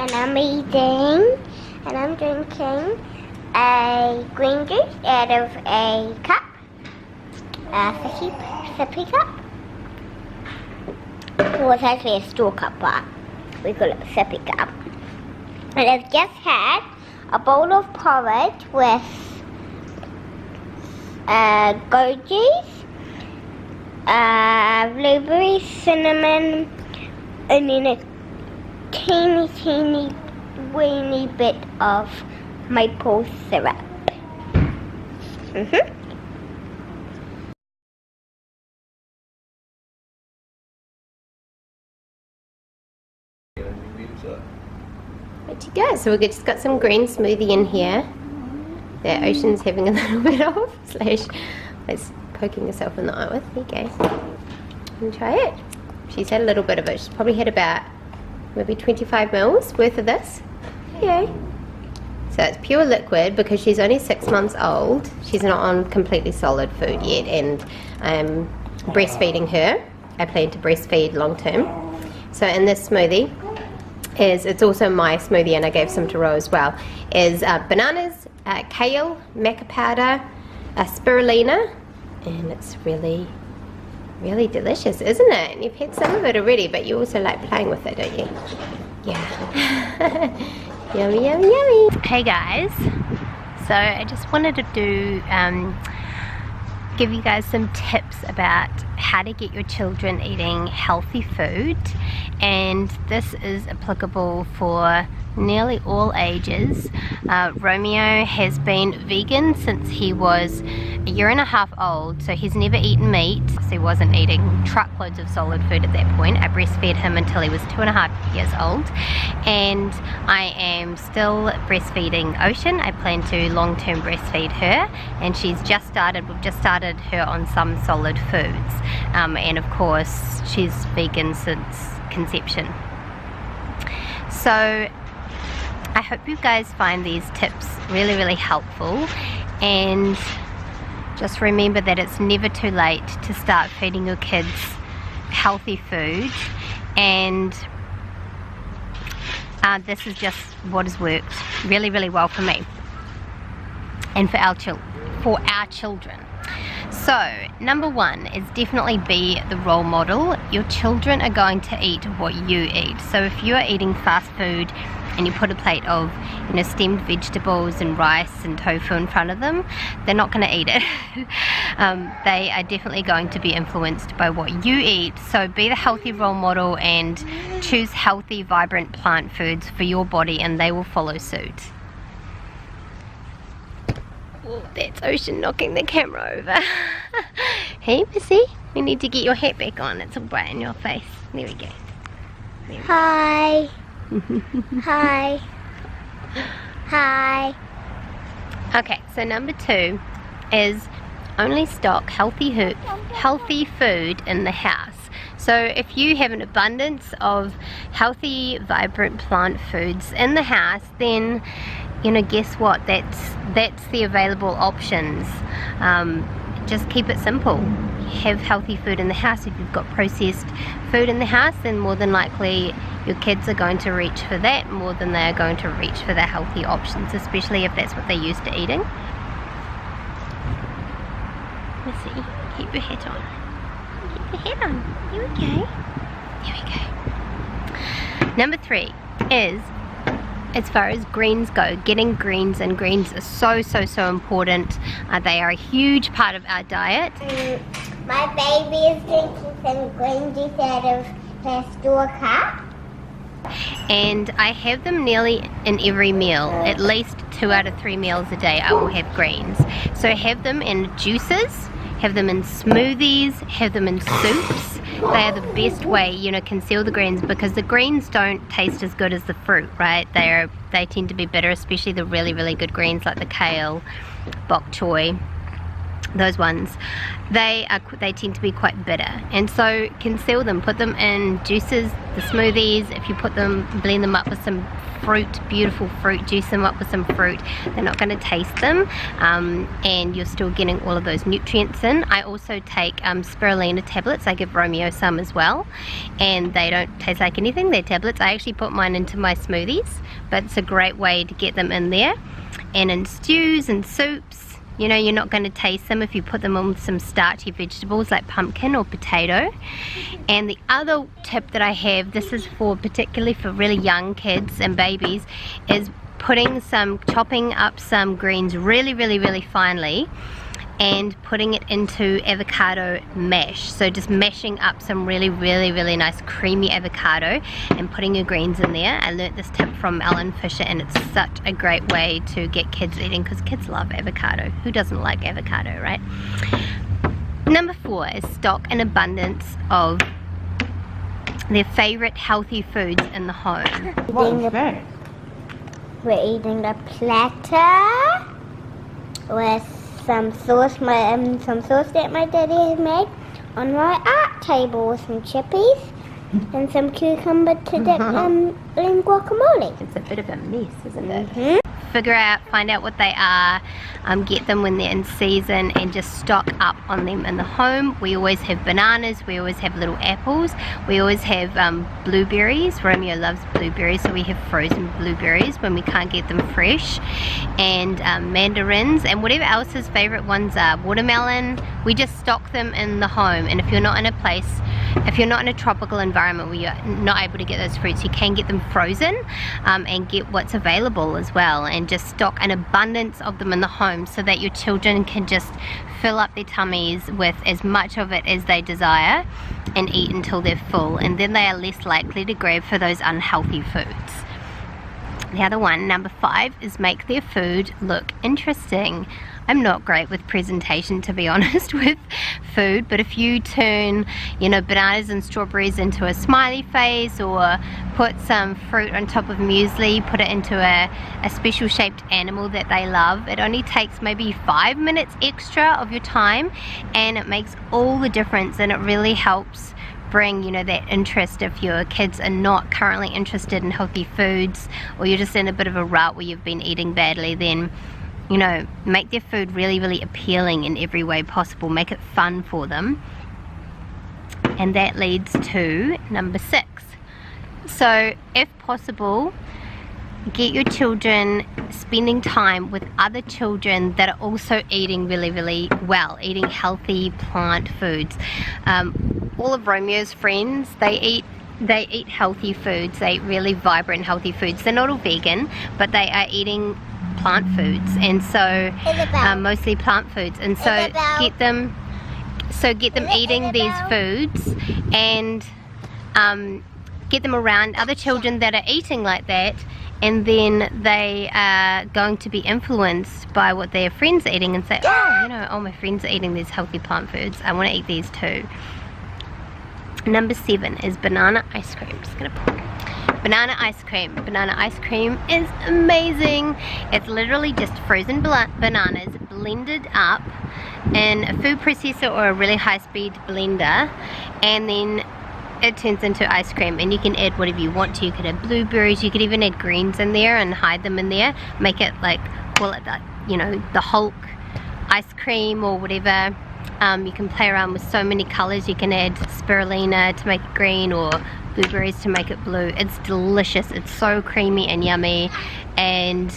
and I'm eating, and I'm drinking a green juice out of a cup, a sippy cup. Well, it's actually a store cup, but we call it a sippy cup. And I've just had a bowl of porridge with gojies, blueberries, cinnamon, and then a teeny weeny bit of maple syrup. Right you go. So we've just got some green smoothie in here that Ocean's having a little bit of, slash it's poking herself in the eye with. There you go. And try it. She's had a little bit of it. She's probably had about maybe 25 mils worth of this. Okay. So it's pure liquid because she's only 6 months old. She's not on completely solid food yet, and I'm breastfeeding her. I plan to breastfeed long term. So in this smoothie it's also my smoothie, and I gave some to Ro as well, is bananas, kale, maca powder, spirulina, and it's really delicious, isn't it? And you've had some of it already, but you also like playing with it, don't you? Yeah. Yummy, yummy, yummy. Hey guys, so I just wanted to give you guys some tips about how to get your children eating healthy food, and this is applicable for nearly all ages. Romeo has been vegan since he was 1.5 years old, so he's never eaten meat, so he wasn't eating truckloads of solid food at that point. I breastfed him until he was 2.5 years old, and I am still breastfeeding Ocean. I plan to long-term breastfeed her, and we've just started her on some solid foods, and of course she's vegan since conception. So I hope you guys find these tips really helpful, and just remember that it's never too late to start feeding your kids healthy food, and this is just what has worked really well for me and for our children. So number one is definitely be the role model. Your children are going to eat what you eat. So if you are eating fast food and you put a plate of, you know, steamed vegetables and rice and tofu in front of them, they're not going to eat it. They are definitely going to be influenced by what you eat. So be the healthy role model and choose healthy, vibrant plant foods for your body, and they will follow suit. Oh, that's Ocean knocking the camera over. Hey Missy, we need to get your hat back on. It's all bright in your face. There we go. Hi. Hi. Hi. Okay, so number 2 is only stock healthy food in the house. So if you have an abundance of healthy, vibrant plant foods in the house, then, you know, guess what? That's the available options. Just keep it simple. Have healthy food in the house. If you've got processed food in the house, then more than likely your kids are going to reach for that more than they're going to reach for the healthy options, especially if that's what they're used to eating. Missy, keep your hat on. Keep your hat on. Here we go. Here we go. Number 3 is, as far as greens go, getting greens, and greens are so important. They are a huge part of our diet. My baby is drinking some green juice out of her store cup. And I have them nearly in every meal. At least 2 out of 3 meals a day I will have greens. So have them in juices, have them in smoothies, have them in soups. They are the best way, you know, conceal the greens, because the greens don't taste as good as the fruit, right? They tend to be bitter, especially the really good greens like the kale, bok choy, those ones, they tend to be quite bitter, and so conceal them, put them in juices, the smoothies. If you blend them up with some fruit, beautiful fruit, juice them up with some fruit, they're not going to taste them, and you're still getting all of those nutrients in. I also take spirulina tablets. I give Romeo some as well, and they don't taste like anything. They're tablets. I actually put mine into my smoothies, but it's a great way to get them in there, and in stews and soups. You know, you're not going to taste them if you put them on with some starchy vegetables like pumpkin or potato. And the other tip that I have, this is particularly for really young kids and babies, is chopping up some greens really finely and putting it into avocado mash. So just mashing up some really nice creamy avocado and putting your greens in there. I learnt this tip from Ellen Fisher, and it's such a great way to get kids eating, because kids love avocado. Who doesn't like avocado, right? Number 4 is stock an abundance of their favorite healthy foods in the home. We're eating the platter with some sauce that my daddy has made on my art table, with some chippies and some cucumber to dip in guacamole. It's a bit of a mess, isn't it? Find out what they are, get them when they're in season, and just stock up on them in the home. We always have bananas, we always have little apples, we always have blueberries. Romeo loves blueberries, so we have frozen blueberries when we can't get them fresh, and mandarins, and whatever else his favorite ones are. Watermelon, we just stock them in the home. And if you're not in a tropical environment where you're not able to get those fruits, you can get them frozen, and get what's available as well, and just stock an abundance of them in the home so that your children can just fill up their tummies with as much of it as they desire and eat until they're full, and then they are less likely to grab for those unhealthy foods. The other one, number 5, is make their food look interesting. I'm not great with presentation, to be honest, with food, but if you turn, you know, bananas and strawberries into a smiley face, or put some fruit on top of muesli, put it into a special shaped animal that they love, it only takes maybe 5 minutes extra of your time, and it makes all the difference, and it really helps bring, you know, that interest. If your kids are not currently interested in healthy foods, or you're just in a bit of a rut where you've been eating badly, then, you know, make their food really appealing in every way possible. Make it fun for them. And that leads to number 6. So if possible, get your children spending time with other children that are also eating really well, eating healthy plant foods. All of Romeo's friends, they eat healthy foods. They eat really vibrant healthy foods. They're not all vegan, but they are eating plant foods, and so mostly plant foods, and so get them eating these foods, and get them around other children that are eating like that, and then they are going to be influenced by what their friends are eating, and say, oh, you know, oh, my friends are eating these healthy plant foods, I want to eat these too. Number 7 is banana ice cream. Just gonna put banana ice cream. Banana ice cream is amazing. It's literally just frozen bananas blended up in a food processor or a really high-speed blender, and then it turns into ice cream, and you can add whatever you want to. You could add blueberries, you could even add greens in there and hide them in there, make it like, call it that, you know, the Hulk ice cream or whatever. You can play around with so many colors. You can add spirulina to make it green, or blueberries to make it blue. It's delicious. It's so creamy and yummy, and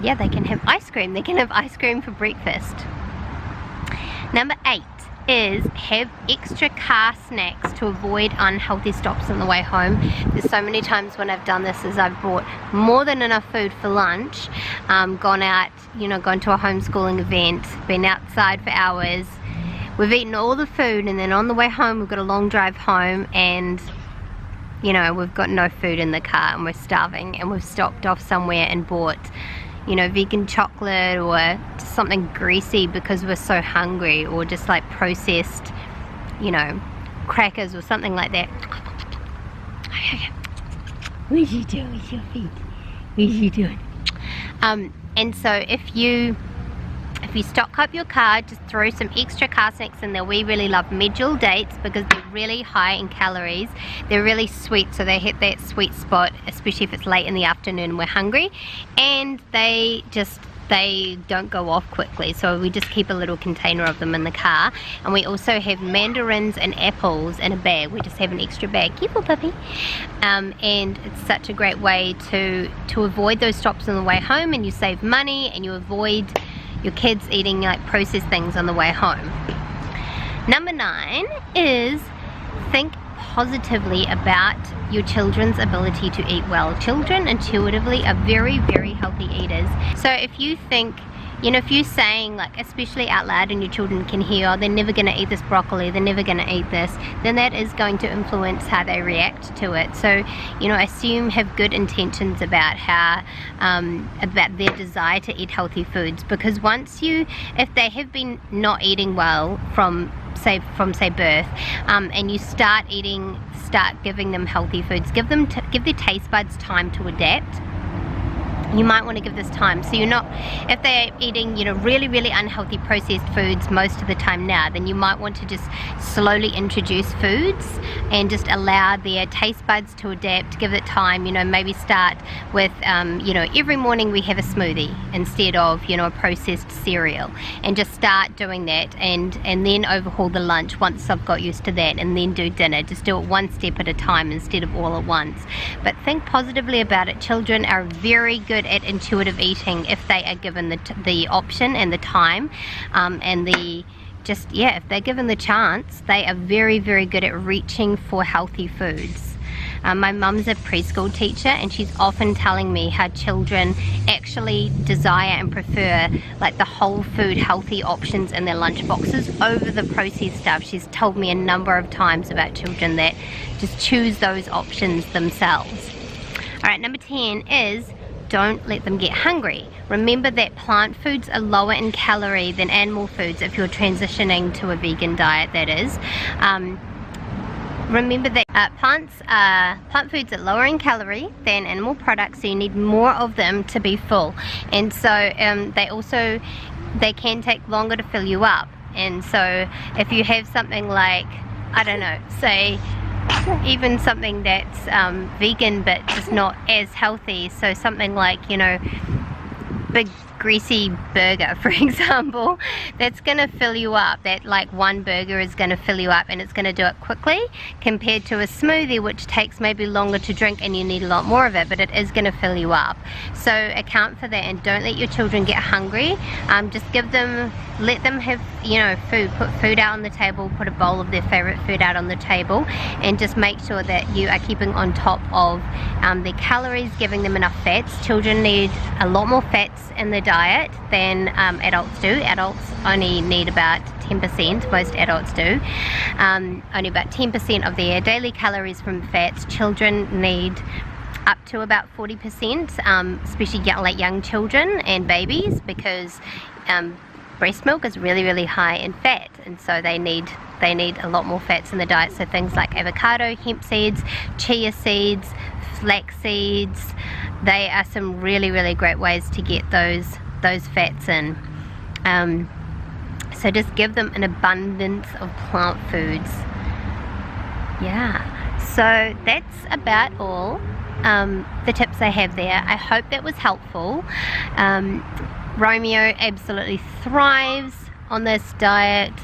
yeah, they can have ice cream. They can have ice cream for breakfast. Number 8 is have extra car snacks to avoid unhealthy stops on the way home. There's so many times when I've done this, is I've brought more than enough food for lunch, gone out, you know, gone to a homeschooling event, been outside for hours, we've eaten all the food, and then on the way home we've got a long drive home, and you know, we've got no food in the car and we're starving, and we've stopped off somewhere and bought, you know, vegan chocolate or something greasy because we're so hungry, or just like processed, you know, crackers or something like that. What are you doing with your feet? What are you doing? And so if If you stock up your car, just throw some extra car snacks in there. We really love medjool dates because they're really high in calories. They're really sweet, so they hit that sweet spot, especially if it's late in the afternoon and we're hungry. And they don't go off quickly, so we just keep a little container of them in the car. And we also have mandarins and apples in a bag. We just have an extra bag. Careful, puppy. And it's such a great way to avoid those stops on the way home, and you save money and you avoid your kids eating like processed things on the way home. Number 9 is think positively about your children's ability to eat well. Children intuitively are very, very healthy eaters. So if you think, you know, if you're saying, like, especially out loud and your children can hear, oh, they're never going to eat this broccoli, they're never going to eat this, then that is going to influence how they react to it. So, you know, assume, have good intentions about how, about their desire to eat healthy foods. Because once you, if they have been not eating well from say birth, and you start giving them healthy foods, give their taste buds time to adapt. You might want to give this time. So you're not, if they're eating, you know, really, really unhealthy processed foods most of the time now, then you might want to just slowly introduce foods and just allow their taste buds to adapt, give it time. You know, maybe start with, you know, every morning we have a smoothie instead of, you know, a processed cereal, and just start doing that, and then overhaul the lunch once I've got used to that, and then do dinner. Just do it one step at a time instead of all at once. But think positively about it. Children are very good at intuitive eating if they are given the option and the time, and if they're given the chance, they are very, very good at reaching for healthy foods. My mum's a preschool teacher, and she's often telling me how children actually desire and prefer like the whole food healthy options in their lunch boxes over the processed stuff. She's told me a number of times about children that just choose those options themselves. Alright, number 10 is don't let them get hungry. Remember that plant foods are lower in calorie than animal foods if you're transitioning to a vegan diet, that is. Remember that plant foods are lower in calorie than animal products, so you need more of them to be full. And so they can take longer to fill you up. And so if you have something like, I don't know, say even something that's vegan but just not as healthy, so something like, you know, big greasy burger, for example, that's gonna fill you up. That like one burger is gonna fill you up, and it's gonna do it quickly, compared to a smoothie which takes maybe longer to drink and you need a lot more of it, but it is gonna fill you up. So account for that, and don't let your children get hungry. Just let them have, you know, food. Put food out on the table, put a bowl of their favorite food out on the table, and just make sure that you are keeping on top of their calories, giving them enough fats. Children need a lot more fats in their diet than adults do. Adults only need about 10%, most adults do. Only about 10% of their daily calories from fats. Children need up to about 40%, especially like young children and babies, because breast milk is really, really high in fat, and so they need a lot more fats in the diet. So things like avocado, hemp seeds, chia seeds, flax seeds, they are some really, really great ways to get those fats in. So just give them an abundance of plant foods. Yeah, so that's about all the tips I have there. I hope that was helpful. Romeo absolutely thrives on this diet.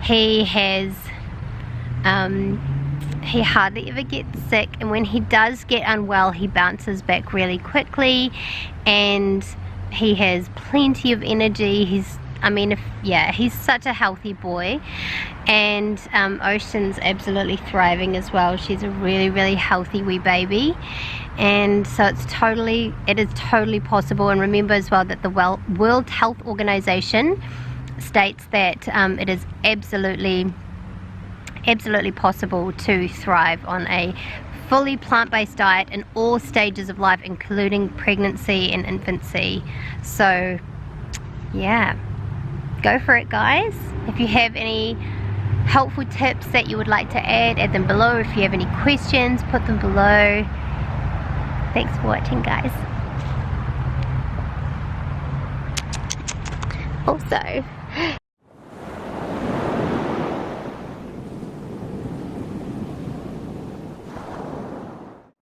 He hardly ever gets sick, and when he does get unwell, he bounces back really quickly, and he has plenty of energy. He's such a healthy boy. And Ocean's absolutely thriving as well. She's a really, really healthy wee baby, and so it is totally possible. And remember as well that the World Health Organization states that it is absolutely possible to thrive on a fully plant-based diet in all stages of life, including pregnancy and infancy. So yeah, go for it, guys. If you have any helpful tips that you would like to add them below. If you have any questions, put them below. Thanks for watching, guys. Also,